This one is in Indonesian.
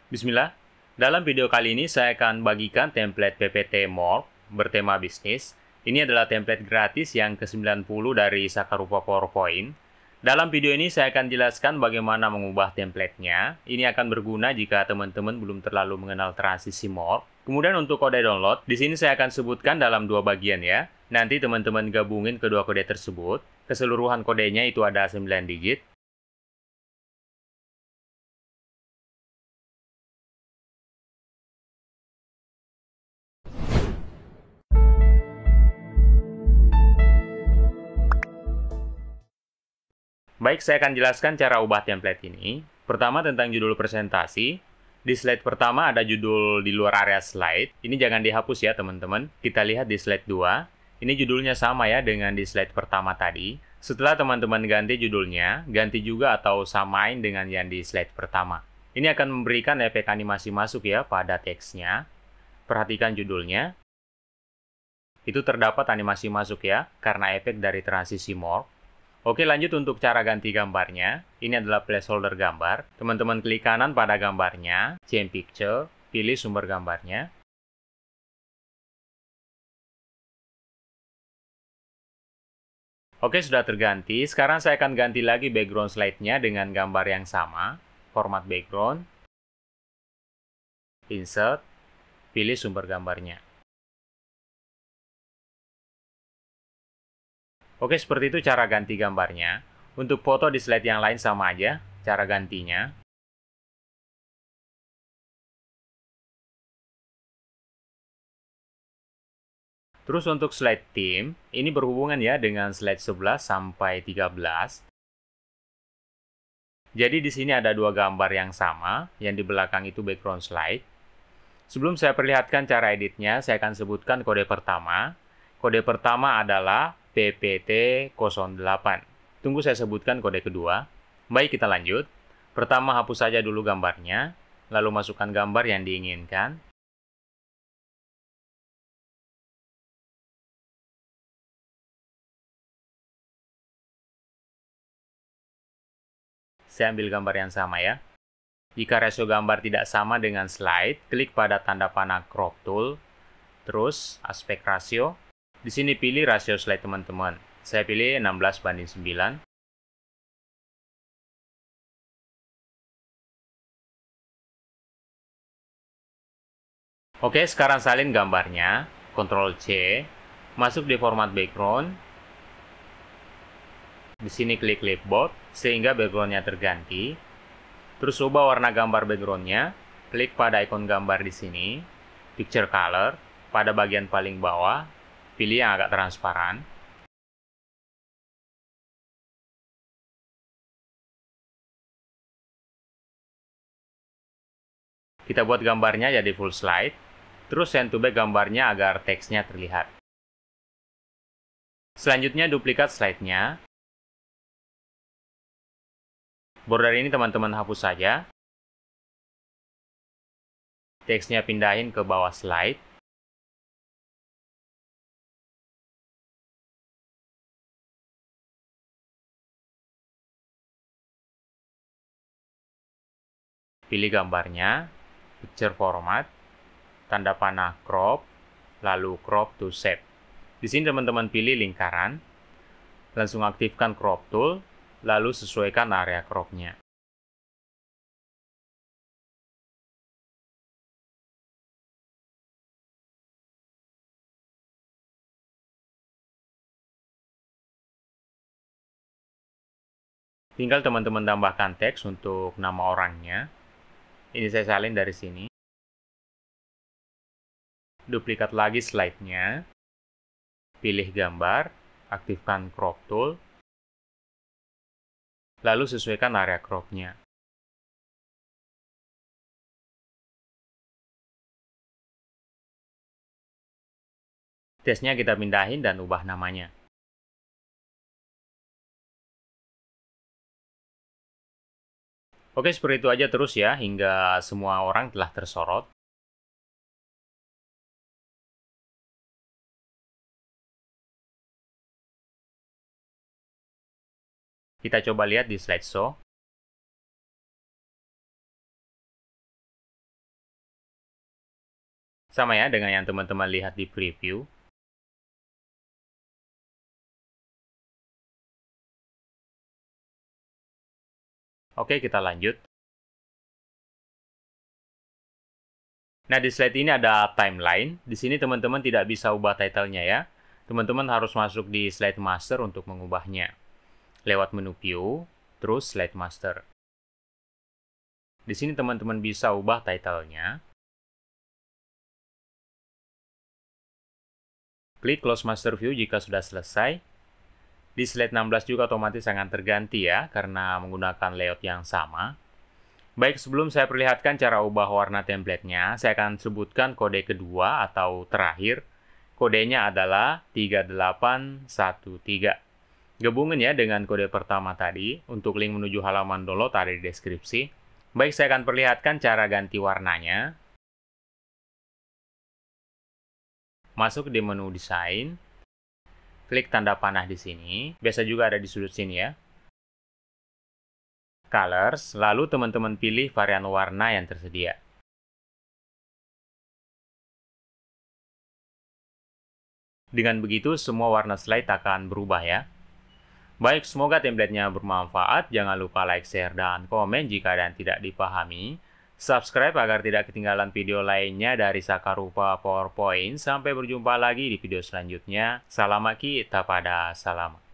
Bismillah, dalam video kali ini saya akan bagikan template PPT Morph bertema bisnis. Ini adalah template gratis yang ke-90 dari Sakarupa PowerPoint. Dalam video ini saya akan jelaskan bagaimana mengubah templatenya. Ini akan berguna jika teman-teman belum terlalu mengenal transisi Morph. Kemudian untuk kode download, di sini saya akan sebutkan dalam dua bagian ya. Nanti teman-teman gabungin kedua kode tersebut. Keseluruhan kodenya itu ada 9 digit. Baik, saya akan jelaskan cara ubah template ini. Pertama tentang judul presentasi. Di slide pertama ada judul di luar area slide. Ini jangan dihapus ya teman-teman. Kita lihat di slide 2. Ini judulnya sama ya dengan di slide pertama tadi. Setelah teman-teman ganti judulnya, ganti juga atau samain dengan yang di slide pertama. Ini akan memberikan efek animasi masuk ya pada teksnya. Perhatikan judulnya. Itu terdapat animasi masuk ya, karena efek dari transisi morph. Oke, lanjut untuk cara ganti gambarnya. Ini adalah placeholder gambar. Teman-teman klik kanan pada gambarnya, change picture, pilih sumber gambarnya. Oke, sudah terganti. Sekarang saya akan ganti lagi background slide-nya dengan gambar yang sama. Format background, insert, pilih sumber gambarnya. Oke, seperti itu cara ganti gambarnya. Untuk foto di slide yang lain sama aja, cara gantinya. Terus untuk slide theme, ini berhubungan ya dengan slide 11 sampai 13. Jadi di sini ada dua gambar yang sama, yang di belakang itu background slide. Sebelum saya perlihatkan cara editnya, saya akan sebutkan kode pertama. Kode pertama adalah PPT08. Tunggu saya sebutkan kode kedua. Baik, kita lanjut. Pertama hapus saja dulu gambarnya, lalu masukkan gambar yang diinginkan. Saya ambil gambar yang sama ya. Jika rasio gambar tidak sama dengan slide, klik pada tanda panah crop tool, terus aspek rasio. Di sini pilih rasio slide teman-teman. Saya pilih 16:9. Oke, sekarang salin gambarnya. Ctrl C, masuk di format background. Di sini klik clipboard sehingga backgroundnya terganti. Terus ubah warna gambar backgroundnya. Klik pada ikon gambar di sini, picture color, pada bagian paling bawah, pilih yang agak transparan. Kita buat gambarnya jadi full slide. Terus send to back gambarnya agar teksnya terlihat. Selanjutnya duplikat slide-nya. Border ini teman-teman hapus saja. Teksnya pindahin ke bawah slide. Pilih gambarnya, picture format, tanda panah crop, lalu crop to shape. Di sini teman-teman pilih lingkaran, langsung aktifkan crop tool, lalu sesuaikan area crop-nya. Tinggal teman-teman tambahkan teks untuk nama orangnya. Ini saya salin dari sini. Duplikat lagi slide-nya. Pilih gambar, aktifkan crop tool, lalu sesuaikan area crop-nya. Teksnya kita pindahin dan ubah namanya. Oke, seperti itu aja terus ya, hingga semua orang telah tersorot. Kita coba lihat di slideshow. Sama ya dengan yang teman-teman lihat di preview. Oke, kita lanjut. Nah, di slide ini ada timeline. Di sini teman-teman tidak bisa ubah title-nya ya. Teman-teman harus masuk di slide master untuk mengubahnya. Lewat menu view, terus slide master. Di sini teman-teman bisa ubah title-nya. Klik Close Master View jika sudah selesai. Di slide 16 juga otomatis akan terganti ya, karena menggunakan layout yang sama. Baik, sebelum saya perlihatkan cara ubah warna template-nya, saya akan sebutkan kode kedua atau terakhir. Kodenya adalah 3813. Gabungin ya dengan kode pertama tadi. Untuk link menuju halaman download ada di deskripsi. Baik, saya akan perlihatkan cara ganti warnanya. Masuk di menu desain. Klik tanda panah di sini. Biasa juga ada di sudut sini ya. Colors, lalu teman-teman pilih varian warna yang tersedia. Dengan begitu, semua warna slide akan berubah ya. Baik, semoga template-nya bermanfaat. Jangan lupa like, share, dan komen jika ada yang tidak dipahami. Subscribe agar tidak ketinggalan video lainnya dari Sakarupa PowerPoint. Sampai berjumpa lagi di video selanjutnya. Salam Maki, tapada salam.